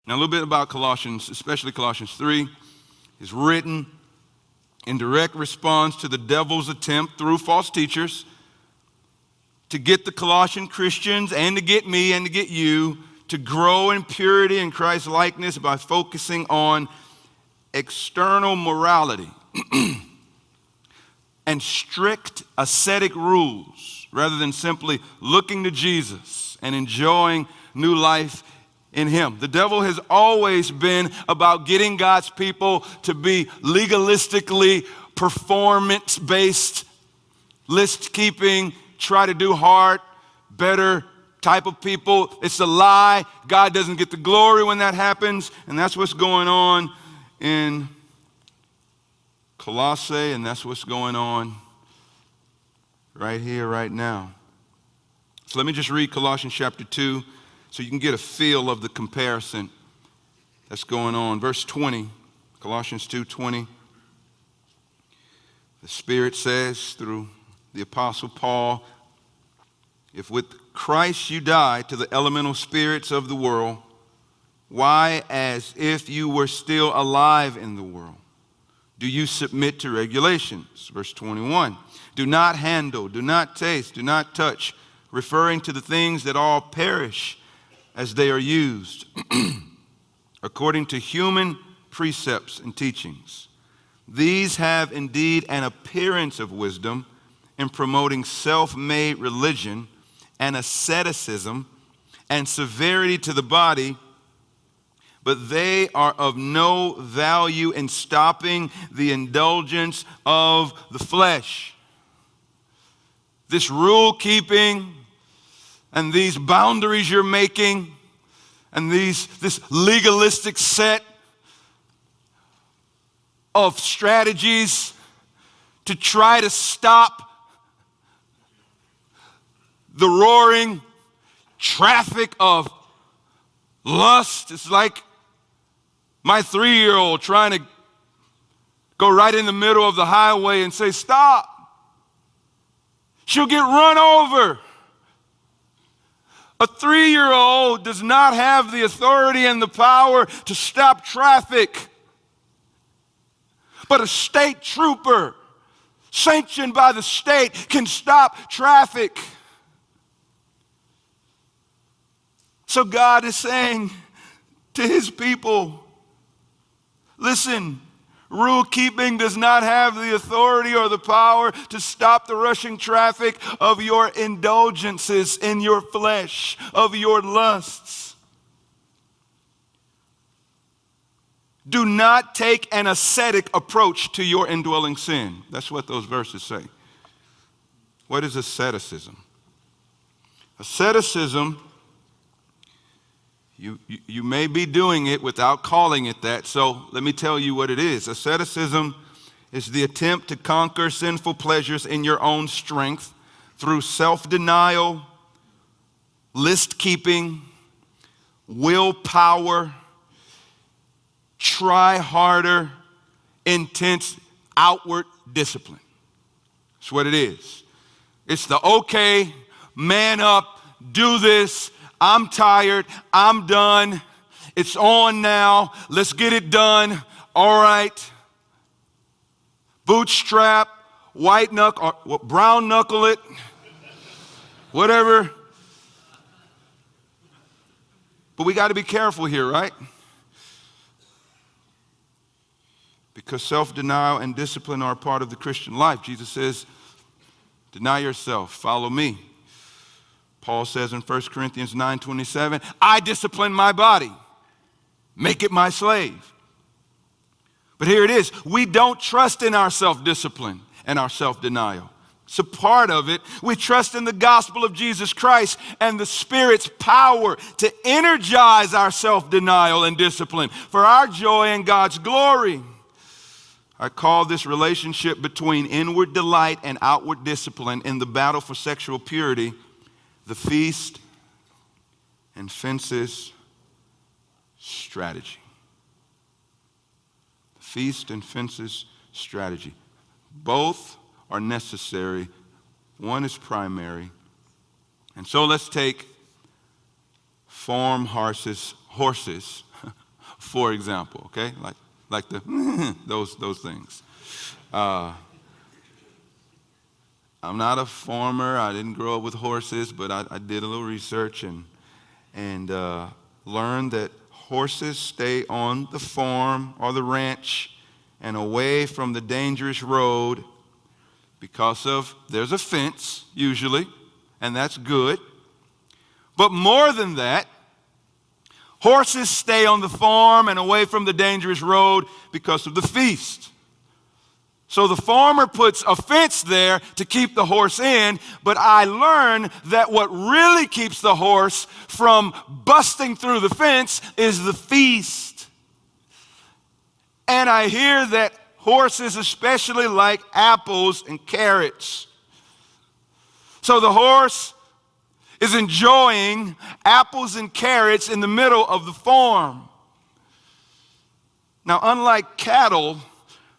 Now, a little bit about Colossians, especially Colossians 3, is written in direct response to the devil's attempt through false teachers to get the Colossian Christians and to get me and to get you to grow in purity and Christ's likeness by focusing on external morality and strict ascetic rules rather than simply looking to Jesus and enjoying new life in him. The devil has always been about getting God's people to be legalistically performance-based, list-keeping, try to do hard, better type of people. It's a lie. God doesn't get the glory when that happens, and that's what's going on in Colossae, and that's what's going on right here, right now. So let me just read Colossians chapter 2 so you can get a feel of the comparison that's going on. Verse 20, Colossians 2:20. The Spirit says through the Apostle Paul, if with Christ you died to the elemental spirits of the world, why, as if you were still alive in the world, do you submit to regulations? Verse 21, do not handle, do not taste, do not touch, referring to the things that all perish as they are used, according to human precepts and teachings. These have indeed an appearance of wisdom in promoting self-made religion and asceticism and severity to the body, but they are of no value in stopping the indulgence of the flesh. This rule keeping and these boundaries you're making and this legalistic set of strategies to try to stop the roaring traffic of lust. It's like my 3-year-old trying to go right in the middle of the highway and say, stop. She'll get run over. A 3-year-old does not have the authority and the power to stop traffic. But a state trooper, sanctioned by the state, can stop traffic. So God is saying to his people, listen, rule keeping does not have the authority or the power to stop the rushing traffic of your indulgences in your flesh, of your lusts. Do not take an ascetic approach to your indwelling sin. That's what those verses say. What is asceticism? Asceticism, you may be doing it without calling it that, so let me tell you what it is. Asceticism is the attempt to conquer sinful pleasures in your own strength through self-denial, list-keeping, willpower, try harder, intense outward discipline. That's what it is. It's the okay, man up, do this, I'm tired, I'm done, it's on now, let's get it done, all right. Bootstrap, white knuckle, or brown knuckle it, whatever. But we got to be careful here, right? Because self-denial and discipline are a part of the Christian life. Jesus says, deny yourself, follow me. Paul says in 1 Corinthians 9:27, I discipline my body, make it my slave. But here it is, we don't trust in our self-discipline and our self-denial. It's a part of it. We trust in the gospel of Jesus Christ and the Spirit's power to energize our self-denial and discipline for our joy and God's glory. I call this relationship between inward delight and outward discipline in the battle for sexual purity the feast and fences strategy. The feast and fences strategy. Both are necessary. One is primary. And so let's take farm horses for example, okay? Like the those things. I'm not a farmer. I didn't grow up with horses, but I did a little research and learned that horses stay on the farm or the ranch and away from the dangerous road because there's a fence usually, and that's good. But more than that, horses stay on the farm and away from the dangerous road because of the feast. So the farmer puts a fence there to keep the horse in, but I learned that what really keeps the horse from busting through the fence is the feast. And I hear that horses especially like apples and carrots. So the horse is enjoying apples and carrots in the middle of the farm. Now, unlike cattle,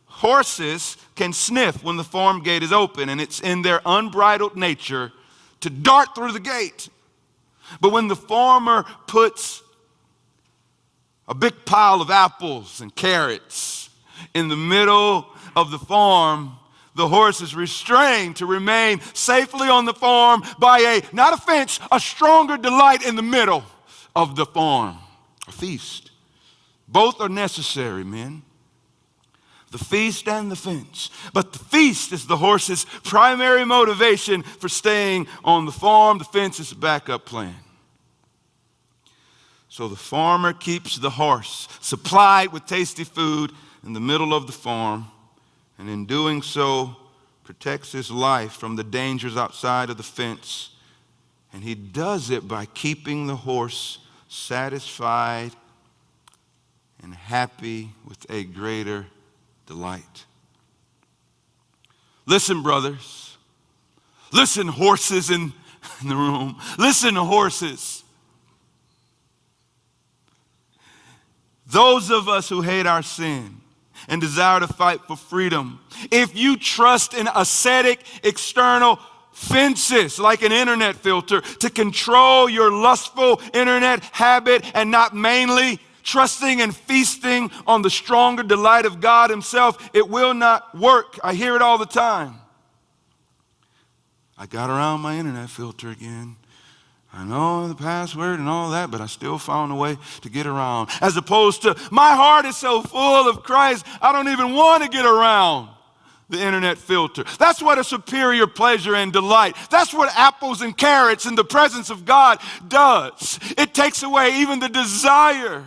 horses can sniff when the farm gate is open, and it's in their unbridled nature to dart through the gate. But when the farmer puts a big pile of apples and carrots in the middle of the farm, the horse is restrained to remain safely on the farm by not a fence, a stronger delight in the middle of the farm, a feast. Both are necessary, men. The feast and the fence. But the feast is the horse's primary motivation for staying on the farm. The fence is a backup plan. So the farmer keeps the horse supplied with tasty food in the middle of the farm, and in doing so, protects his life from the dangers outside of the fence. And he does it by keeping the horse satisfied and happy with a greater delight. Listen, brothers. Listen, horses in the room. Listen, horses. Those of us who hate our sin and desire to fight for freedom, if you trust in ascetic external fences like an internet filter to control your lustful internet habit and not mainly trusting and feasting on the stronger delight of God himself, it will not work. I hear it all the time. I got around my internet filter again. I know the password and all that, but I still found a way to get around. As opposed to, my heart is so full of Christ, I don't even want to get around the internet filter. That's what a superior pleasure and delight. That's what apples and carrots in the presence of God does. It takes away even the desire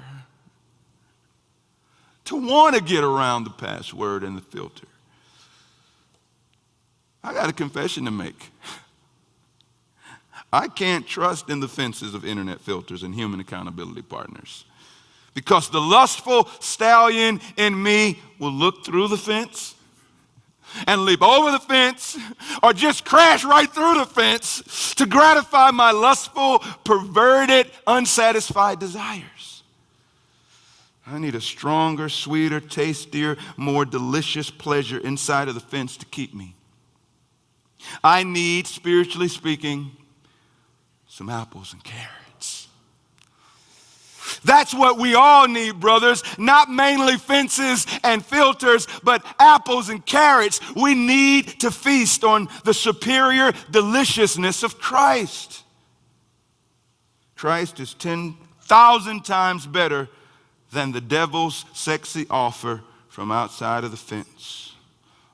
to want to get around the password and the filter. I got a confession to make. I can't trust in the fences of internet filters and human accountability partners, because the lustful stallion in me will look through the fence and leap over the fence or just crash right through the fence to gratify my lustful, perverted, unsatisfied desires. I need a stronger, sweeter, tastier, more delicious pleasure inside of the fence to keep me. I need, spiritually speaking, some apples and carrots. That's what we all need, brothers. Not mainly fences and filters, but apples and carrots. We need to feast on the superior deliciousness of Christ. Christ is 10,000 times better than the devil's sexy offer from outside of the fence,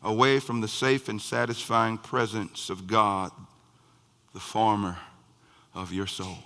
away from the safe and satisfying presence of God, the farmer of your soul.